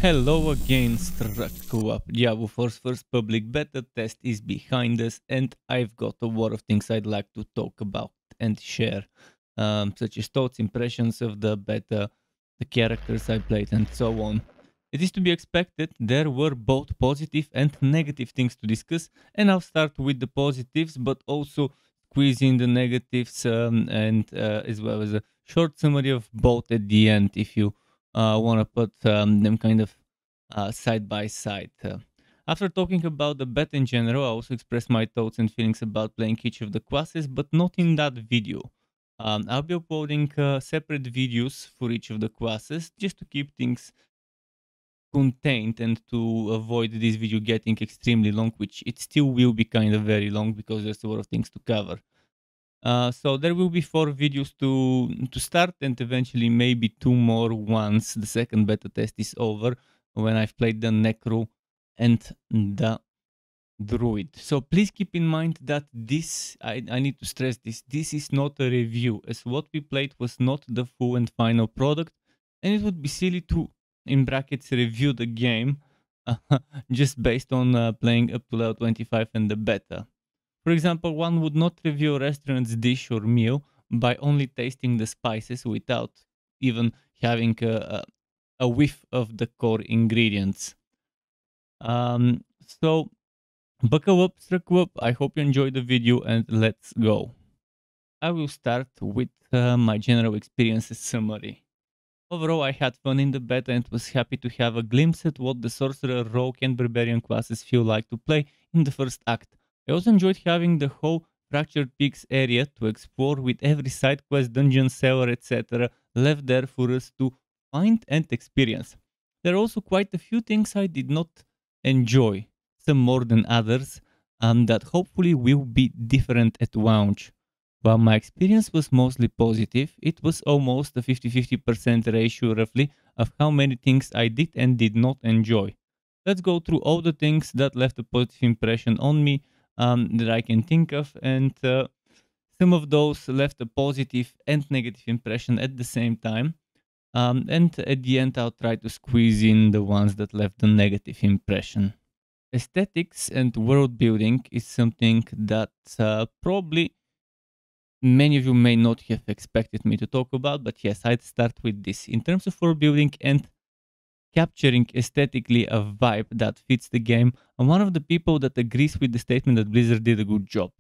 Hello again, Struck Co-op. Diablo 4's first public beta test is behind us, and I've got a lot of things I'd like to talk about and share, such as thoughts, impressions of the beta, the characters I played, and so on. It is to be expected, there were both positive and negative things to discuss, and I'll start with the positives, but also squeeze in the negatives and as well as a short summary of both at the end if you want to put them kind of side by side. After talking about the beta in general, I also expressed my thoughts and feelings about playing each of the classes, but not in that video. I'll be uploading separate videos for each of the classes just to keep things contained and to avoid this video getting extremely long, which it still will be kind of very long because there's a lot of things to cover. So there will be 4 videos to start, and eventually maybe 2 more once the second beta test is over, when I've played the Necro and the Druid. So please keep in mind that this, I need to stress this is not a review, as what we played was not the full and final product, and it would be silly to, in brackets, review the game just based on playing up to level 25 and the beta. For example, one would not review a restaurant's dish or meal by only tasting the spices without even having a whiff of the core ingredients. So buckle up, struck up. I hope you enjoyed the video and let's go. I will start with my general experiences summary. Overall, I had fun in the beta and was happy to have a glimpse at what the Sorcerer, Rogue and Barbarian classes feel like to play in the first act. I also enjoyed having the whole Fractured Peaks area to explore, with every side quest, dungeon, cellar, etc. left there for us to find and experience. There are also quite a few things I did not enjoy, some more than others, that hopefully will be different at launch. While my experience was mostly positive, it was almost a 50-50% ratio roughly of how many things I did and did not enjoy. Let's go through all the things that left a positive impression on me that I can think of, and some of those left a positive and negative impression at the same time. And at the end, I'll try to squeeze in the ones that left a negative impression. Aesthetics and world building is something that probably many of you may not have expected me to talk about, but yes, I'd start with this. In terms of world building and capturing aesthetically a vibe that fits the game, I'm one of the people that agrees with the statement that Blizzard did a good job.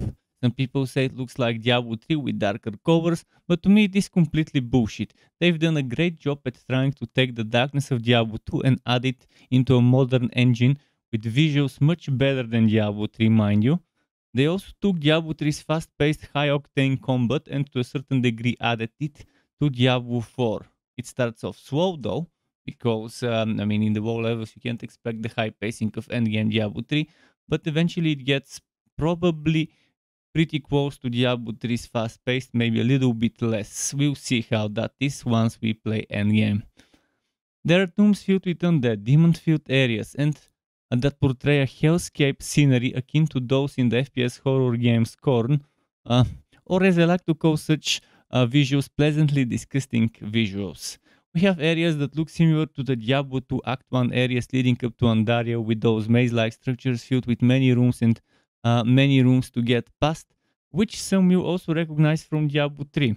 Some people say it looks like Diablo 3 with darker covers, but to me it is completely bullshit. They've done a great job at trying to take the darkness of Diablo 2 and add it into a modern engine with visuals much better than Diablo 3, mind you. They also took Diablo 3's fast-paced, high-octane combat and to a certain degree added it to Diablo 4. It starts off slow though, because, I mean, in the low levels you can't expect the high pacing of endgame Diablo 3, but eventually it gets probably pretty close to Diablo 3's fast-paced, maybe a little bit less. We'll see how that is once we play endgame. There are tombs filled with undead, demon-filled areas, and that portray a hellscape scenery akin to those in the FPS horror game Scorn, or as I like to call such visuals, pleasantly disgusting visuals. We have areas that look similar to the Diablo 2 Act 1 areas leading up to Andaria, with those maze-like structures filled with many rooms and many rooms to get past, which some will also recognize from Diablo 3.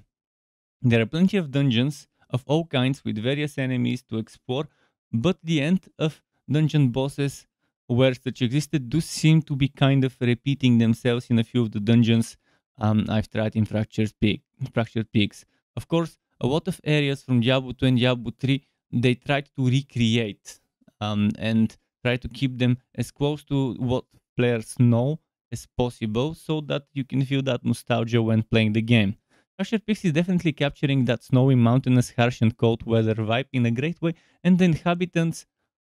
There are plenty of dungeons of all kinds with various enemies to explore, but the end of dungeon bosses where such existed do seem to be kind of repeating themselves in a few of the dungeons I've tried in Fractured Peaks. Of course, a lot of areas from Diablo 2 and Diablo 3, they tried to recreate and try to keep them as close to what players know as possible so that you can feel that nostalgia when playing the game. Fractured Peaks is definitely capturing that snowy, mountainous, harsh and cold weather vibe in a great way, and the inhabitants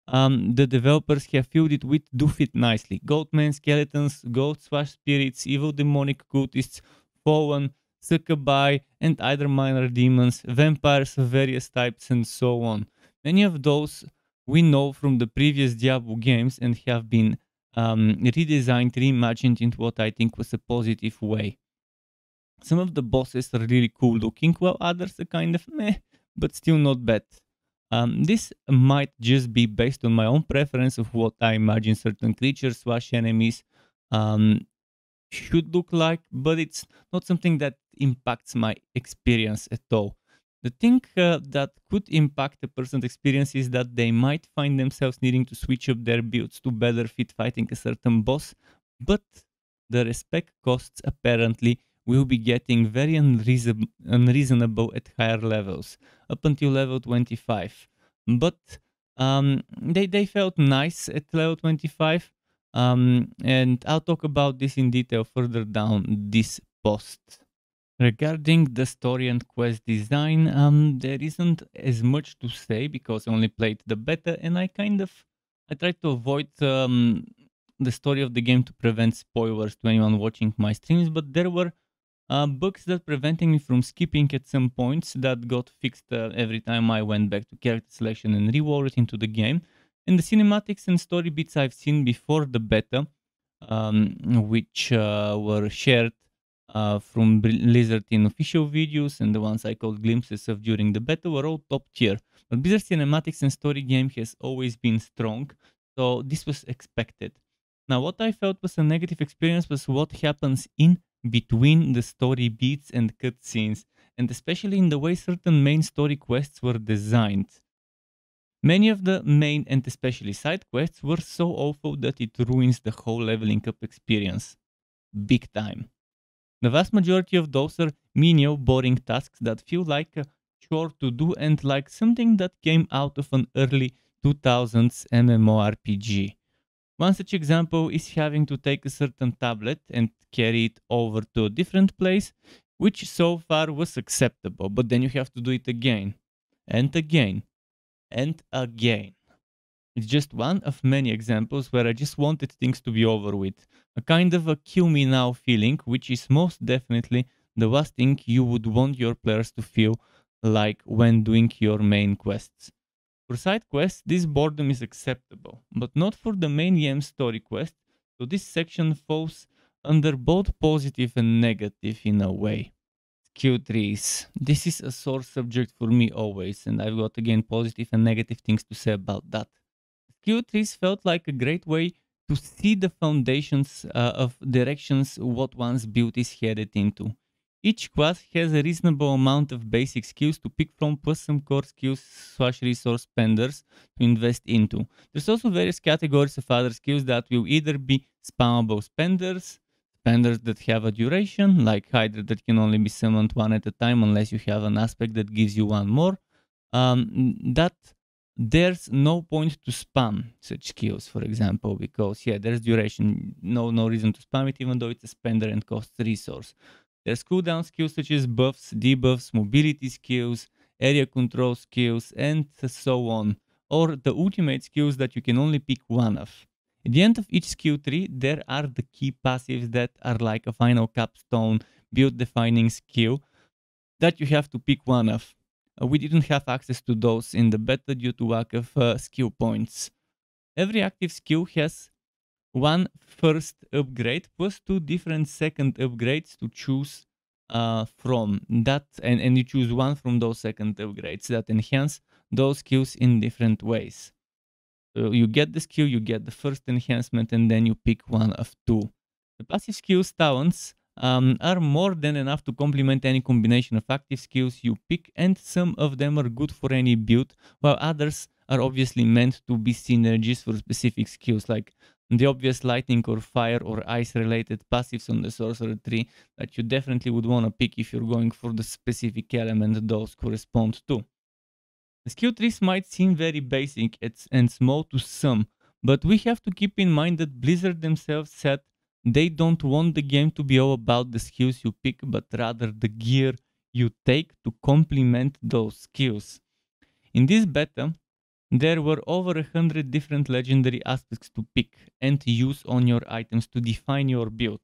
the developers have filled it with do fit nicely. Goatmen, skeletons, ghost/spirits, evil demonic cultists, fallen, succubi, and other minor demons, vampires of various types, and so on. Many of those we know from the previous Diablo games and have been redesigned, reimagined into what I think was a positive way. Some of the bosses are really cool looking, while others are kind of meh, but still not bad. This might just be based on my own preference of what I imagine certain creatures / enemies um, should look like, but it's not something that impacts my experience at all. The thing that could impact a person's experience is that they might find themselves needing to switch up their builds to better fit fighting a certain boss, but the respect costs apparently will be getting very unreasonable at higher levels, up until level 25. But they felt nice at level 25, and I'll talk about this in detail further down this post. Regarding the story and quest design, there isn't as much to say because I only played the beta and I tried to avoid the story of the game to prevent spoilers to anyone watching my streams, but there were bugs that preventing me from skipping at some points that got fixed every time I went back to character selection and rerolled it into the game. And the cinematics and story bits I've seen before the beta, which were shared from Blizzard in official videos, and the ones I called glimpses of during the beta, were all top tier. But Blizzard cinematics and story game has always been strong, so this was expected. Now, what I felt was a negative experience was what happens in between the story beats and cutscenes, and especially in the way certain main story quests were designed. Many of the main and especially side quests were so awful that it ruins the whole leveling up experience. Big time. The vast majority of those are menial, boring tasks that feel like a chore to do and like something that came out of an early 2000s MMORPG. One such example is having to take a certain tablet and carry it over to a different place, which so far was acceptable, but then you have to do it again, and again, and again. It's just one of many examples where I just wanted things to be over with. A kind of a kill me now feeling, which is most definitely the last thing you would want your players to feel like when doing your main quests. For side quests, this boredom is acceptable, but not for the main game story quest, so this section falls under both positive and negative in a way. Skill trees. This is a sore subject for me always, and I've got again positive and negative things to say about that. Skill trees felt like a great way to see the foundations of directions what one's build is headed into. Each class has a reasonable amount of basic skills to pick from, plus some core skills / resource spenders to invest into. There's also various categories of other skills that will either be spammable spenders, spenders that have a duration, like Hydra that can only be summoned one at a time unless you have an aspect that gives you one more, that there's no point to spam such skills, for example, because there's duration, no reason to spam it, even though it's a spender and costs resource. There's cooldown skills such as buffs, debuffs, mobility skills, area control skills, and so on, or the ultimate skills that you can only pick one of. At the end of each skill tree, there are the key passives that are like a final capstone, build-defining skill that you have to pick one of. We didn't have access to those in the beta due to lack of skill points. Every active skill has one first upgrade plus two different second upgrades to choose from that, and you choose one from those second upgrades that enhance those skills in different ways. So you get the skill, you get the first enhancement, and then you pick one of two. The passive skills talents are more than enough to complement any combination of active skills you pick, and some of them are good for any build, while others are obviously meant to be synergies for specific skills, like the obvious lightning or fire or ice related passives on the sorcerer tree that you definitely would want to pick if you're going for the specific element those correspond to. The skill trees might seem very basic and small to some, but we have to keep in mind that Blizzard themselves said they don't want the game to be all about the skills you pick, but rather the gear you take to complement those skills. In this beta, there were over 100 different legendary aspects to pick and use on your items to define your build.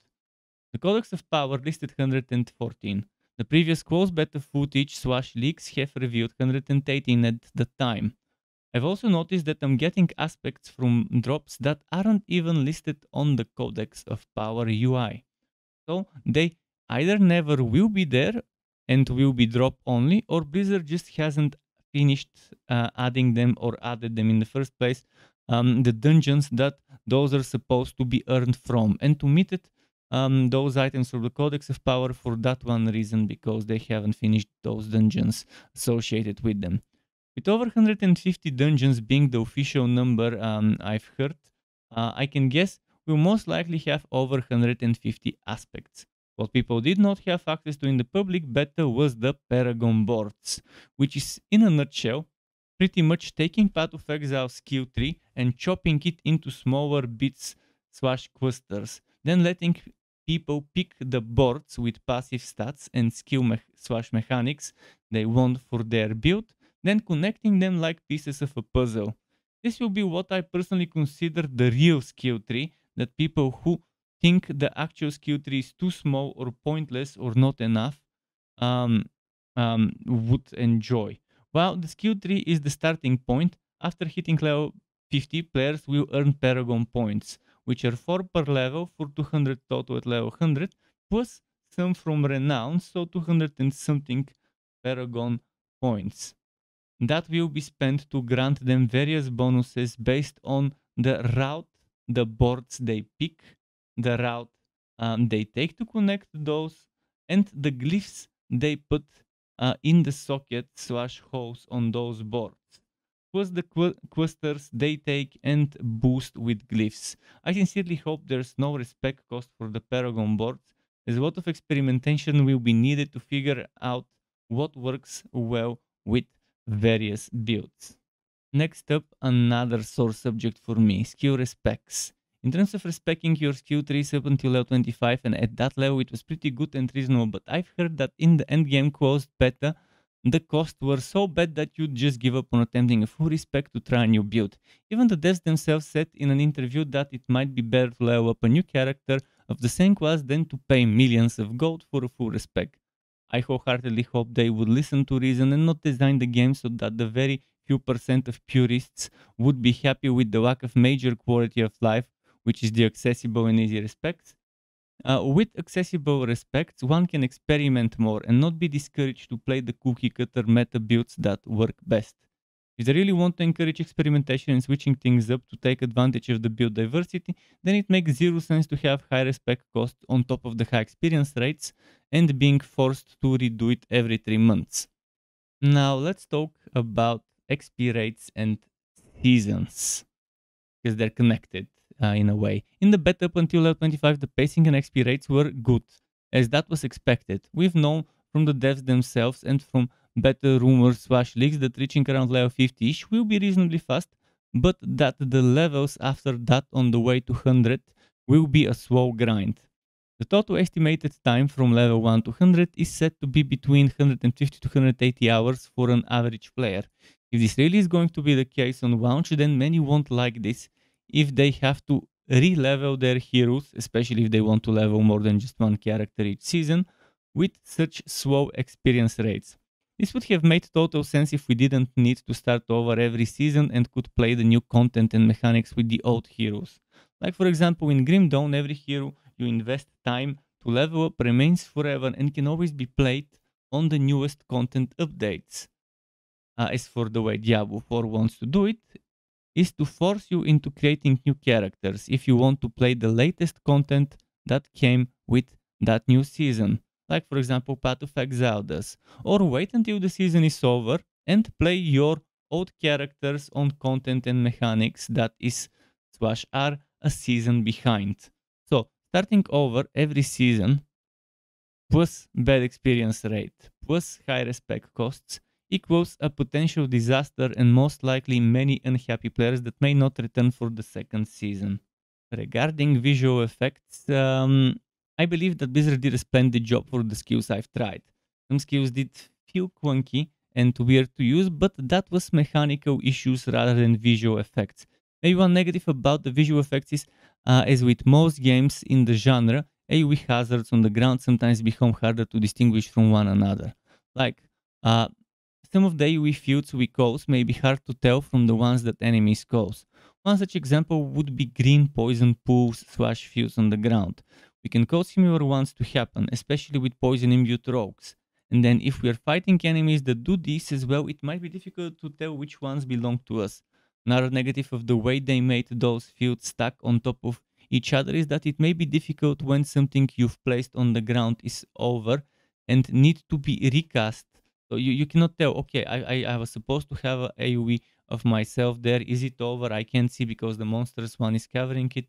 The Codex of Power listed 114. The previous close beta footage / leaks have revealed 118 at the time. I've also noticed that I'm getting aspects from drops that aren't even listed on the Codex of Power UI. So they either never will be there and will be drop only, or Blizzard just hasn't finished adding them or added them in the first place, the dungeons that those are supposed to be earned from, and to meet it, those items from the Codex of Power for that one reason, because they haven't finished those dungeons associated with them. With over 150 dungeons being the official number I've heard, I can guess we'll most likely have over 150 aspects. What people did not have access to in the public beta was the Paragon boards, which is, in a nutshell, pretty much taking Path of Exile skill tree and chopping it into smaller bits / clusters, then letting people pick the boards with passive stats and skill / mechanics they want for their build, then connecting them like pieces of a puzzle. This will be what I personally consider the real skill tree that people who think the actual skill tree is too small or pointless or not enough would enjoy. While the skill tree is the starting point, after hitting level 50, players will earn Paragon points, which are 4 per level for 200 total at level 100, plus some from Renown, so 200 and something Paragon points. That will be spent to grant them various bonuses based on the route the boards they pick, the route they take to connect those, and the glyphs they put in the socket / holes on those boards, plus the clusters they take and boost with glyphs. I sincerely hope there's no respec cost for the Paragon boards, as a lot of experimentation will be needed to figure out what works well with various builds. Next up, another sore subject for me, skill Respecs. In terms of respecting your skill trees up until level 25, and at that level it was pretty good and reasonable, but I've heard that in the endgame closed beta, the costs were so bad that you'd just give up on attempting a full respec to try a new build. Even the devs themselves said in an interview that it might be better to level up a new character of the same class than to pay millions of gold for a full respec. I wholeheartedly hope they would listen to reason and not design the game so that the very few % of purists would be happy with the lack of major quality of life, which is the accessible and easy Respecs. With accessible Respecs, one can experiment more and not be discouraged to play the cookie cutter meta builds that work best. If they really want to encourage experimentation and switching things up to take advantage of the build diversity, then it makes zero sense to have high respec costs on top of the high experience rates and being forced to redo it every 3 months. Now let's talk about XP rates and seasons, because they're connected in a way. In the beta up until level 25, the pacing and XP rates were good, as that was expected. We've known from the devs themselves and from beta rumors / leaks that reaching around level 50-ish will be reasonably fast, but that the levels after that on the way to 100 will be a slow grind. The total estimated time from level 1 to 100 is set to be between 150 to 180 hours for an average player. If this really is going to be the case on launch, then many won't like this if they have to re-level their heroes, especially if they want to level more than just one character each season, with such slow experience rates. This would have made total sense if we didn't need to start over every season and could play the new content and mechanics with the old heroes. Like for example in Grim Dawn, every hero you invest time to level up remains forever and can always be played on the newest content updates. As for the way Diablo 4 wants to do it, is to force you into creating new characters if you want to play the latest content that came with that new season, like for example Path of Exile does, or wait until the season is over and play your old characters on content and mechanics that is / are a season behind. So starting over every season plus bad experience rate plus high respec costs equals a potential disaster and most likely many unhappy players that may not return for the second season. Regarding visual effects, I believe that Blizzard did a splendid job for the skills I've tried. Some skills did feel clunky and weird to use, but that was mechanical issues rather than visual effects. Maybe one negative about the visual effects is, as with most games in the genre, AoE hazards on the ground sometimes become harder to distinguish from one another. Like, some of the AoE fields we cause may be hard to tell from the ones that enemies cause. One such example would be green poison pools / fields on the ground. We can cause similar ones to happen, especially with poison imbued rogues. And then if we are fighting enemies that do this as well, it might be difficult to tell which ones belong to us. Another negative of the way they made those fields stack on top of each other is that it may be difficult when something you've placed on the ground is over and need to be recast. So you cannot tell, okay, I was supposed to have a AoE of myself there. Is it over? I can't see because the monsters one is covering it.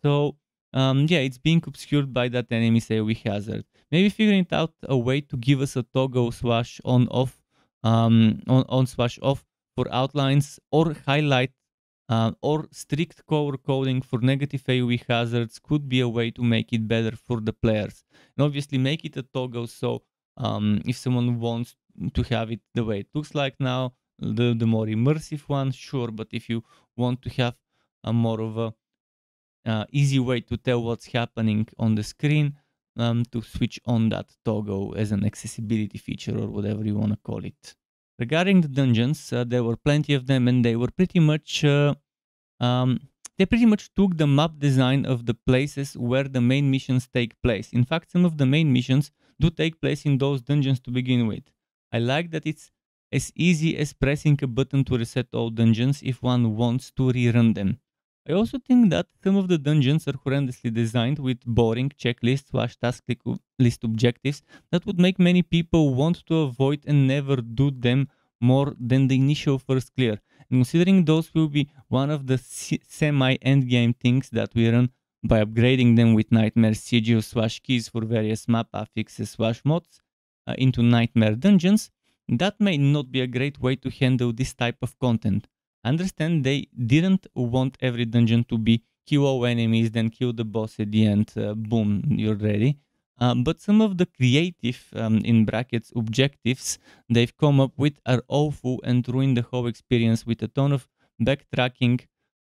So yeah, it's being obscured by that enemy AoE hazard. Maybe figuring out a way to give us a toggle slash on off, on slash off for outlines, or highlight or strict color coding for negative AoE hazards could be a way to make it better for the players. And obviously make it a toggle, so if someone wants to have it the way it looks like now, the more immersive one, sure, but if you want to have a more of a easy way to tell what's happening on the screen, to switch on that toggle as an accessibility feature or whatever you want to call it. Regarding the dungeons, there were plenty of them, and they were pretty much they pretty much took the map design of the places where the main missions take place. In fact, some of the main missions do take place in those dungeons to begin with. I like that it's as easy as pressing a button to reset all dungeons if one wants to rerun them. I also think that some of the dungeons are horrendously designed with boring checklist / task list objectives that would make many people want to avoid and never do them more than the initial first clear. And considering those will be one of the semi-endgame things that we run by upgrading them with Nightmare sigils / keys for various map affixes / mods into Nightmare dungeons, that may not be a great way to handle this type of content. I understand they didn't want every dungeon to be kill all enemies, then kill the boss at the end, boom, you're ready. But some of the creative, in brackets, objectives they've come up with are awful and ruin the whole experience with a ton of backtracking.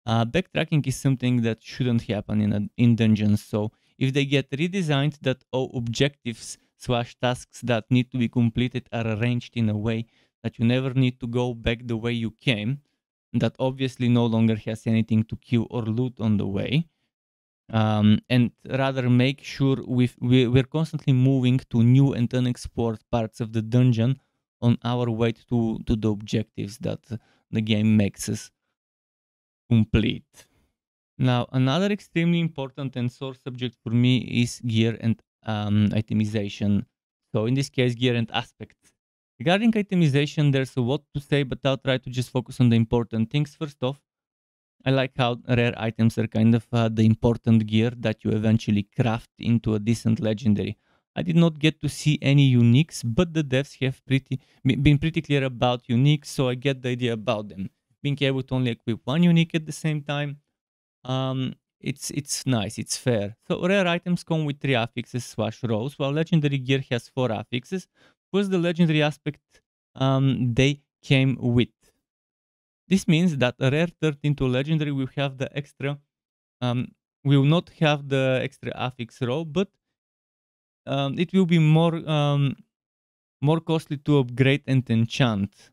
Backtracking is something that shouldn't happen in dungeons. So if they get redesigned that all objectives / tasks that need to be completed are arranged in a way that you never need to go back the way you came, that obviously no longer has anything to kill or loot on the way, and rather make sure we're constantly moving to new and unexplored parts of the dungeon on our way to the objectives that the game makes us complete. Now, another extremely important and sore subject for me is gear and itemization. So in this case, gear and aspects. Regarding itemization, there's a lot to say, but I'll try to just focus on the important things. First off, I like how rare items are kind of the important gear that you eventually craft into a decent legendary. I did not get to see any uniques, but the devs have been pretty clear about uniques, so I get the idea about them. Being able to only equip one unique at the same time, it's nice, it's fair. So rare items come with 3 affixes / rows, while legendary gear has 4 affixes, plus the legendary aspect they came with. This means that a rare turned into a legendary will have the extra, will not have the extra affix row, but it will be more costly to upgrade and enchant.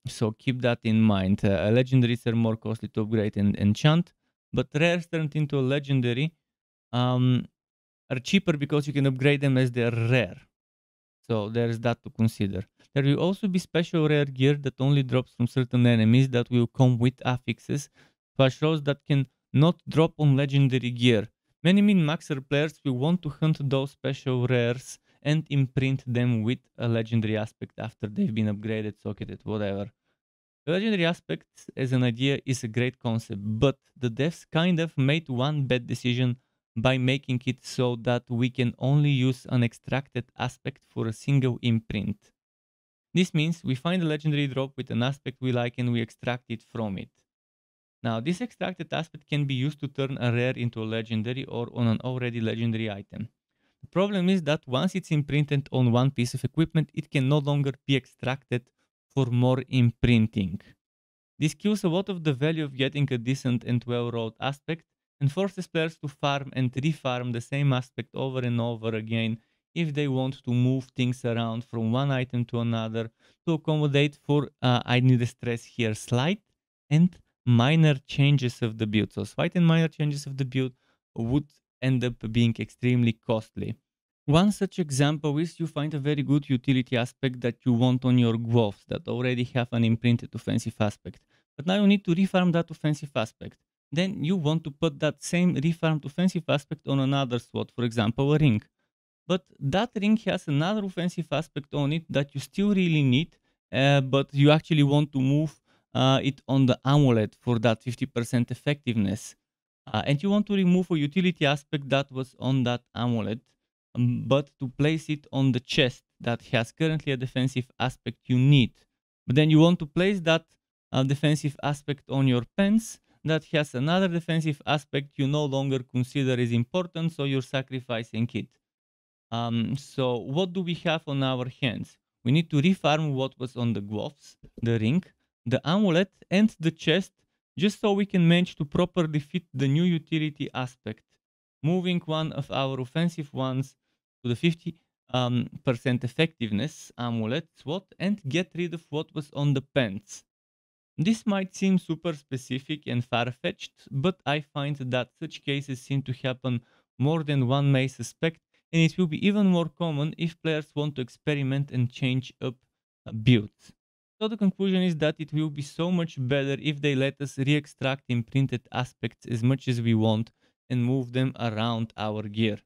So keep that in mind. Legendaries are more costly to upgrade and enchant, but rares turned into a legendary are cheaper because you can upgrade them as they're rare. So there's that to consider. There will also be special rare gear that only drops from certain enemies that will come with affixes, / rows that can not drop on legendary gear. Many min-maxer players will want to hunt those special rares and imprint them with a legendary aspect after they've been upgraded, socketed, whatever. The legendary aspect as an idea is a great concept, but the devs kind of made one bad decision by making it so that we can only use an extracted aspect for a single imprint. This means we find a legendary drop with an aspect we like and we extract it from it. Now, this extracted aspect can be used to turn a rare into a legendary or on an already legendary item. The problem is that once it's imprinted on one piece of equipment, it can no longer be extracted for more imprinting. This kills a lot of the value of getting a decent and well-rolled aspect and forces players to farm and refarm the same aspect over and over again if they want to move things around from one item to another to accommodate for, I need to stress here, slight and minor changes of the build. So slight and minor changes of the build would end up being extremely costly. One such example is you find a very good utility aspect that you want on your gloves that already have an imprinted offensive aspect. But now you need to refarm that offensive aspect. Then you want to put that same refarmed offensive aspect on another slot, for example, a ring. But that ring has another offensive aspect on it that you still really need, but you actually want to move it on the amulet for that 50% effectiveness. And you want to remove a utility aspect that was on that amulet, but to place it on the chest that has currently a defensive aspect you need. But then you want to place that defensive aspect on your pants that has another defensive aspect you no longer consider is important, so you're sacrificing it. So what do we have on our hands? We need to refarm what was on the gloves, the ring, the amulet, and the chest, just so we can manage to properly fit the new utility aspect, moving one of our offensive ones to the 50% effectiveness amulet slot and get rid of what was on the pants. This might seem super specific and far-fetched, but I find that such cases seem to happen more than one may suspect, and it will be even more common if players want to experiment and change up builds. So the conclusion is that it will be so much better if they let us re-extract imprinted aspects as much as we want and move them around our gear.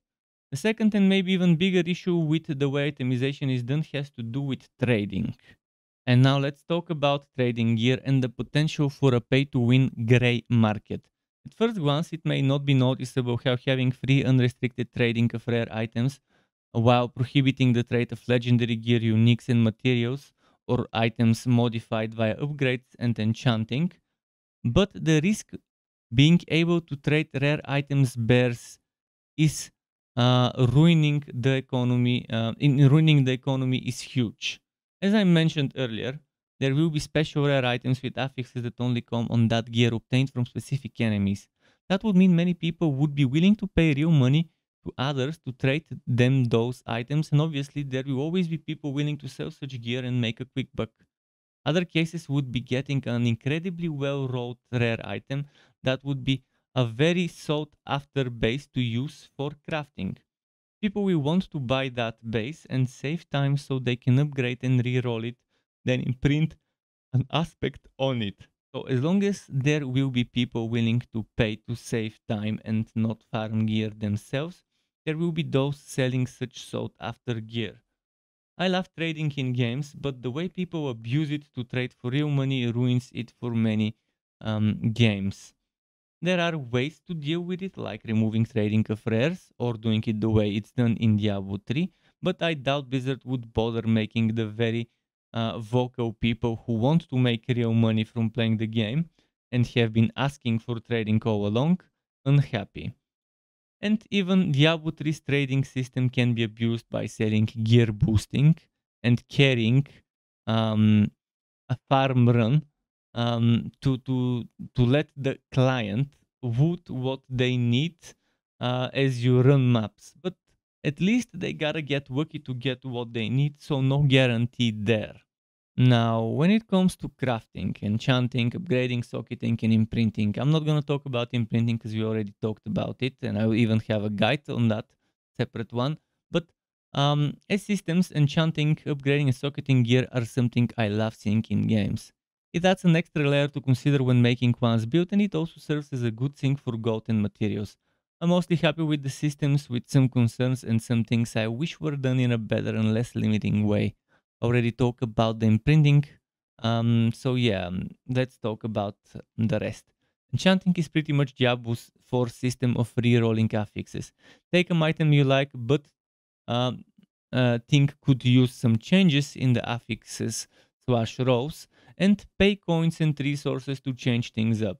The second and maybe even bigger issue with the way itemization is done has to do with trading. And now let's talk about trading gear and the potential for a pay-to-win gray market. At first glance, it may not be noticeable how having free unrestricted trading of rare items while prohibiting the trade of legendary gear, uniques and materials or items modified via upgrades and enchanting. But the risk being able to trade rare items bears is ruining the economy. Ruining the economy is huge. As I mentioned earlier, there will be special rare items with affixes that only come on that gear obtained from specific enemies. That would mean many people would be willing to pay real money to others to trade them those items, and obviously there will always be people willing to sell such gear and make a quick buck. Other cases would be getting an incredibly well-rolled rare item that would be a very sought after base to use for crafting. People will want to buy that base and save time so they can upgrade and re-roll it, then imprint an aspect on it. So as long as there will be people willing to pay to save time and not farm gear themselves, there will be those selling such sought after gear. I love trading in games, but the way people abuse it to trade for real money ruins it for many games. There are ways to deal with it, like removing trading of rares or doing it the way it's done in Diablo 3, but I doubt Blizzard would bother making the very vocal people who want to make real money from playing the game and have been asking for trading all along unhappy. And even Diablo 3's trading system can be abused by selling gear boosting and carrying a farm run to let the client vote what they need as you run maps. But at least they gotta get lucky to get what they need, so no guarantee there. Now, when it comes to crafting, enchanting, upgrading, socketing, and imprinting, I'm not going to talk about imprinting because we already talked about it, and I will even have a guide on that separate one. But as systems, enchanting, upgrading, and socketing gear are something I love seeing in games. It adds an extra layer to consider when making one's build, and it also serves as a good thing for gold and materials. I'm mostly happy with the systems, with some concerns and some things I wish were done in a better and less limiting way. Already talked about the imprinting. So yeah, let's talk about the rest. Enchanting is pretty much Diablo's 4 system of re-rolling affixes. Take an item you like, but think could use some changes in the affixes / rows, and pay coins and resources to change things up.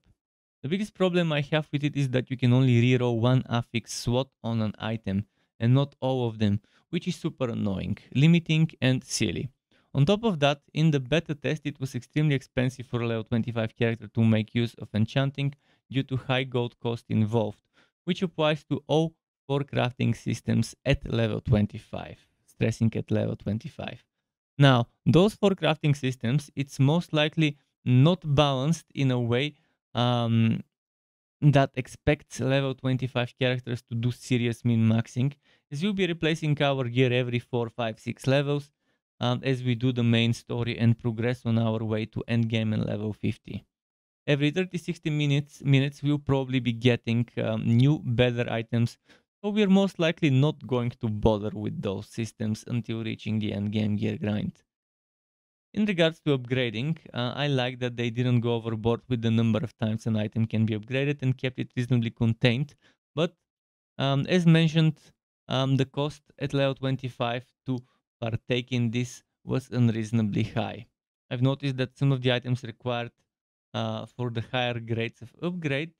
The biggest problem I have with it is that you can only reroll one affix slot on an item, and not all of them, which is super annoying, limiting and silly. On top of that, in the beta test it was extremely expensive for a level 25 character to make use of enchanting due to high gold cost involved, which applies to all 4 crafting systems at level 25, stressing at level 25. Now, those 4 crafting systems, it's most likely not balanced in a way that expects level 25 characters to do serious min-maxing, as we'll be replacing our gear every 4, 5, 6 levels as we do the main story and progress on our way to endgame and level 50. Every 30-60 minutes we'll probably be getting new better items, so we're most likely not going to bother with those systems until reaching the endgame gear grind. In regards to upgrading, I like that they didn't go overboard with the number of times an item can be upgraded and kept it reasonably contained, but as mentioned, the cost at level 25 to partake in this was unreasonably high. I've noticed that some of the items required for the higher grades of upgrade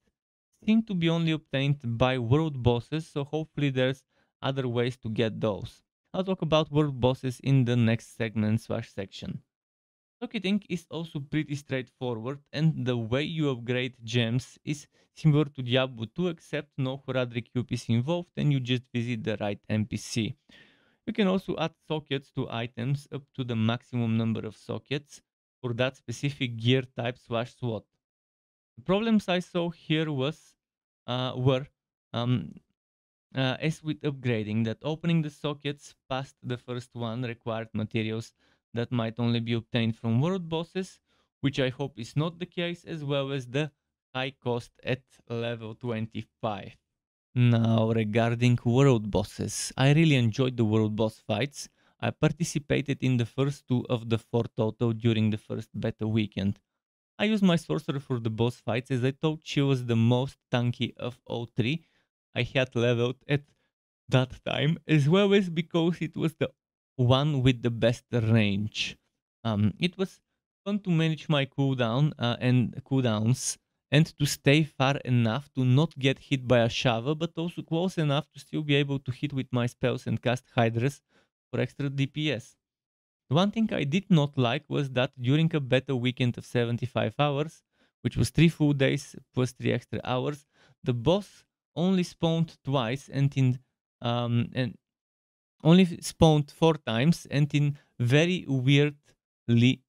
seem to be only obtained by world bosses, so hopefully there's other ways to get those. I'll talk about world bosses in the next segment/section. Socketing is also pretty straightforward, and the way you upgrade gems is similar to Diablo 2, except no heraldry cube is involved and you just visit the right NPC. You can also add sockets to items up to the maximum number of sockets for that specific gear type/SWAT. The problems I saw here were um, as with upgrading, that opening the sockets past the first one required materials that might only be obtained from world bosses, which I hope is not the case, as well as the high cost at level 25. Now, regarding world bosses, I really enjoyed the world boss fights. I participated in the first two of the 4 total during the first beta weekend. I used my sorcerer for the boss fights as I thought she was the most tanky of all 3 I had leveled at that time, as well as because it was the one with the best range. It was fun to manage my cooldown and cooldowns and to stay far enough to not get hit by a shovel, but also close enough to still be able to hit with my spells and cast hydras for extra DPS. The one thing I did not like was that during a beta weekend of 75 hours, which was 3 full days plus 3 extra hours, the boss only spawned twice and only spawned 4 times and in very weirdly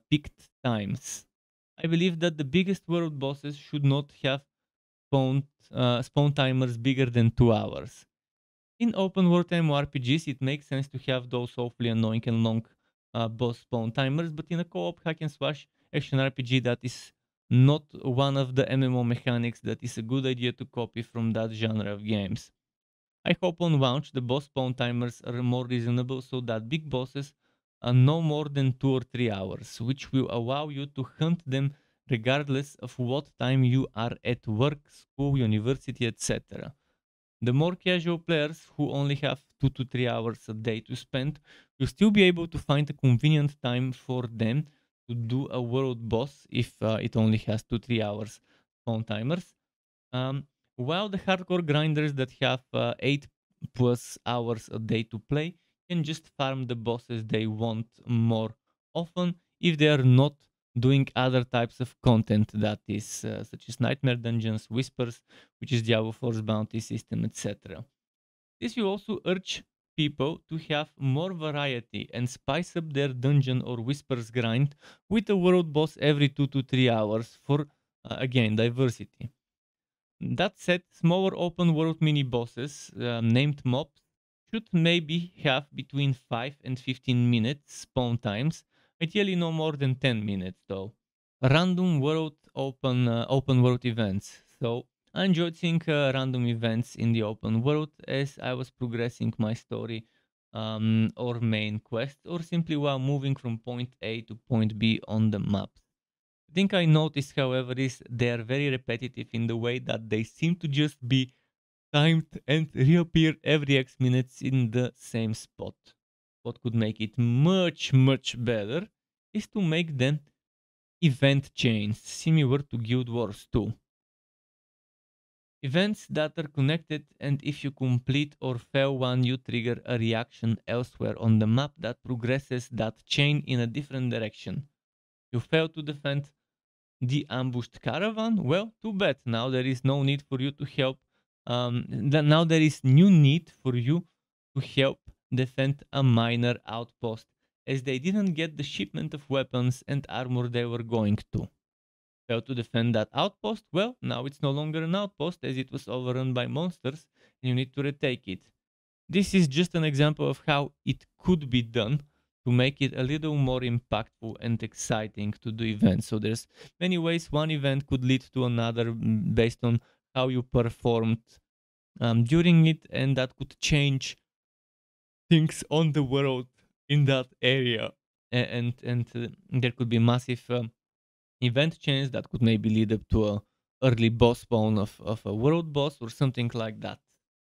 picked times. I believe that the biggest world bosses should not have spawn timers bigger than 2 hours. In open world MMORPGs, it makes sense to have those awfully annoying and long boss spawn timers, but in a co-op hack and slash action RPG, that is not one of the MMO mechanics that is a good idea to copy from that genre of games. I hope on launch the boss spawn timers are more reasonable so that big bosses are no more than 2 or 3 hours, which will allow you to hunt them regardless of what time you are at work, school, university, etc. The more casual players who only have 2 to 3 hours a day to spend will still be able to find a convenient time for them to do a world boss if it only has 2-3 hours spawn timers. Um, while the hardcore grinders that have 8 plus hours a day to play can just farm the bosses they want more often if they are not doing other types of content, that is such as nightmare dungeons, whispers, which is Diablo 4's bounty system, etc. This will also urge people to have more variety and spice up their dungeon or whispers grind with a world boss every 2 to 3 hours for again diversity. That said, smaller open world mini bosses, named mobs, should maybe have between 5 and 15 minutes spawn times, ideally no more than 10 minutes though. Random world open world events. So I enjoyed seeing random events in the open world as I was progressing my story or main quest, or simply while moving from point A to point B on the map. The thing I noticed, however, is they are very repetitive in the way that they seem to just be timed and reappear every X minutes in the same spot. What could make it much better is to make them event chains similar to Guild Wars 2. Events that are connected, and if you complete or fail one, you trigger a reaction elsewhere on the map that progresses that chain in a different direction. You fail to defend the ambushed caravan? Well, too bad. Now there is no need for you to help. Now there is new need for you to help defend a minor outpost, as they didn't get the shipment of weapons and armor they were going to. How to defend that outpost? Well, now it's no longer an outpost as it was overrun by monsters and you need to retake it. This is just an example of how it could be done to make it a little more impactful and exciting to the event. So there's many ways one event could lead to another based on how you performed during it, and that could change things on the world in that area. And there could be massive event change that could maybe lead up to a early boss spawn of a world boss or something like that.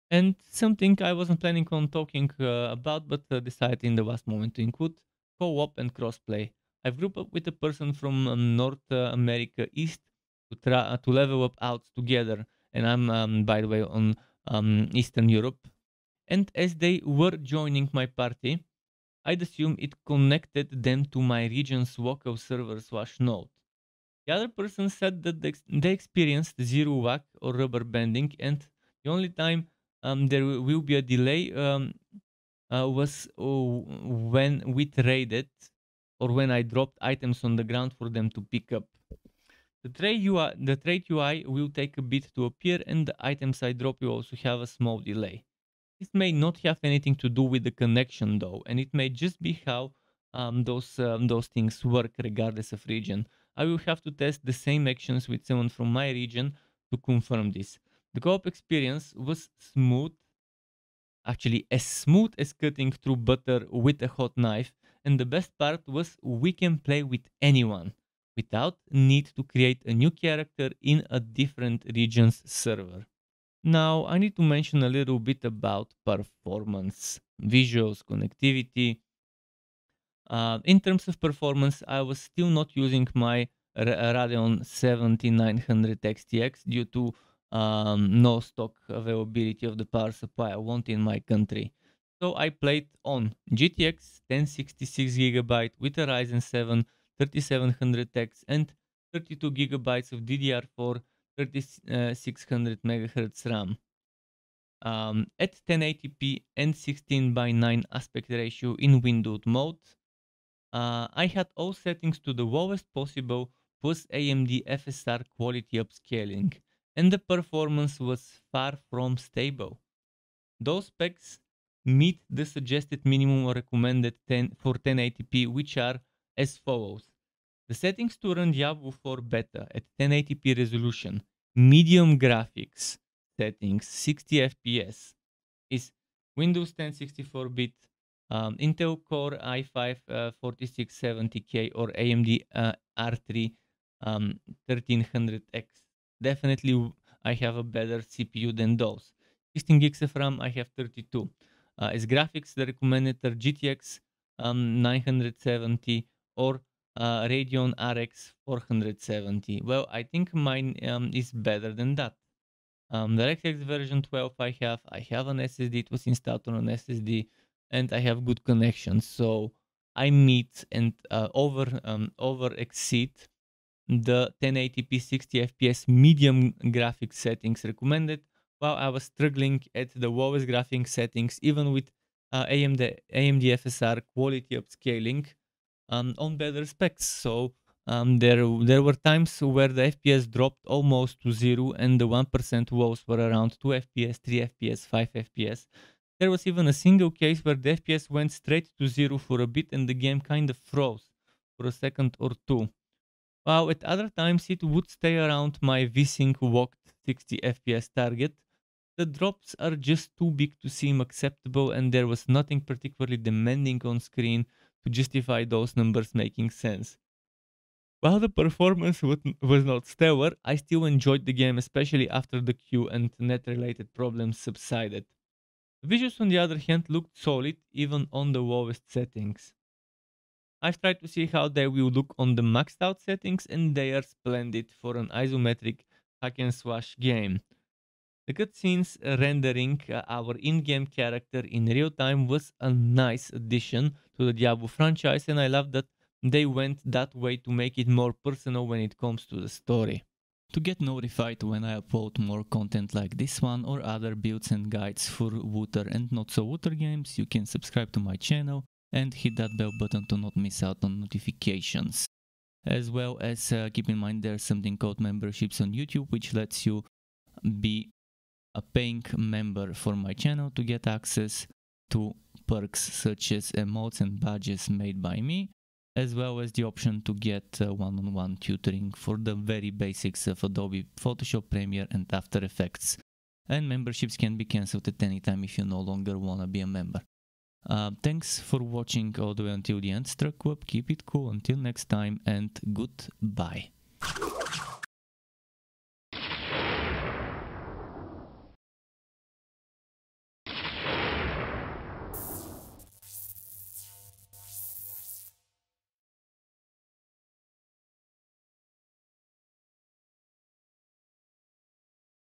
And something I wasn't planning on talking about, but decided in the last moment to include co-op and crossplay. I've grouped up with a person from North America East to level up out together, and I'm by the way on Eastern Europe. And as they were joining my party, I'd assume it connected them to my region's local server/node. The other person said that they experienced zero whack or rubber banding, and the only time there will be a delay was when we traded or when I dropped items on the ground for them to pick up. The trade UI will take a bit to appear, and the items I drop will also have a small delay. This may not have anything to do with the connection though, and it may just be how those things work regardless of region. I will have to test the same actions with someone from my region to confirm this. The co-op experience was smooth, actually as smooth as cutting through butter with a hot knife, and the best part was we can play with anyone without need to create a new character in a different region's server. Now, I need to mention a little bit about performance, visuals, connectivity. In terms of performance, I was still not using my Radeon 7900 XTX due to no stock availability of the power supply I want in my country. So I played on GTX 1066GB with a Ryzen 7 3700X and 32GB of DDR4 3600 MHz RAM. At 1080p and 16:9 aspect ratio in windowed mode. I had all settings to the lowest possible plus AMD FSR quality upscaling, and the performance was far from stable. Those specs meet the suggested minimum or recommended 10 for 1080p, which are as follows. The settings to run Diablo 4 beta at 1080p resolution, medium graphics settings, 60 FPS, is Windows 10 64-bit, Intel Core i5 4670K or AMD R3 1300X. Definitely I have a better CPU than those. 16 gigs of RAM, I have 32. As graphics, the recommended are GTX 970 or Radeon RX 470. Well, I think mine is better than that. The DirectX version 12 I have an SSD, it was installed on an SSD, and I have good connection, so I meet and over exceed the 1080p 60 FPS medium graphics settings recommended, while I was struggling at the lowest graphics settings, even with AMD FSR quality upscaling on better specs. So there were times where the FPS dropped almost to zero and the 1% lows were around 2 FPS, 3 FPS, 5 FPS. There was even a single case where the FPS went straight to zero for a bit and the game kind of froze for a second or two. While at other times it would stay around my VSync locked 60 FPS target. The drops are just too big to seem acceptable, and there was nothing particularly demanding on screen to justify those numbers making sense. While the performance was not stellar, I still enjoyed the game, especially after the queue and net-related problems subsided. The visuals, on the other hand, looked solid even on the lowest settings. I've tried to see how they will look on the maxed out settings, and they are splendid for an isometric hack and slash game. The cutscenes rendering our in-game character in real time was a nice addition to the Diablo franchise, and I love that they went that way to make it more personal when it comes to the story. To get notified when I upload more content like this one or other builds and guides for Wooter and not so Wooter games, you can subscribe to my channel and hit that bell button to not miss out on notifications. As well as keep in mind there's something called memberships on YouTube, which lets you be a paying member for my channel to get access to perks such as emotes and badges made by me, as well as the option to get one-on-one tutoring for the very basics of Adobe Photoshop, Premiere and After Effects. And memberships can be cancelled at any time if you no longer want to be a member. Thanks for watching all the way until the end, Struckweb. Keep it cool until next time, and goodbye.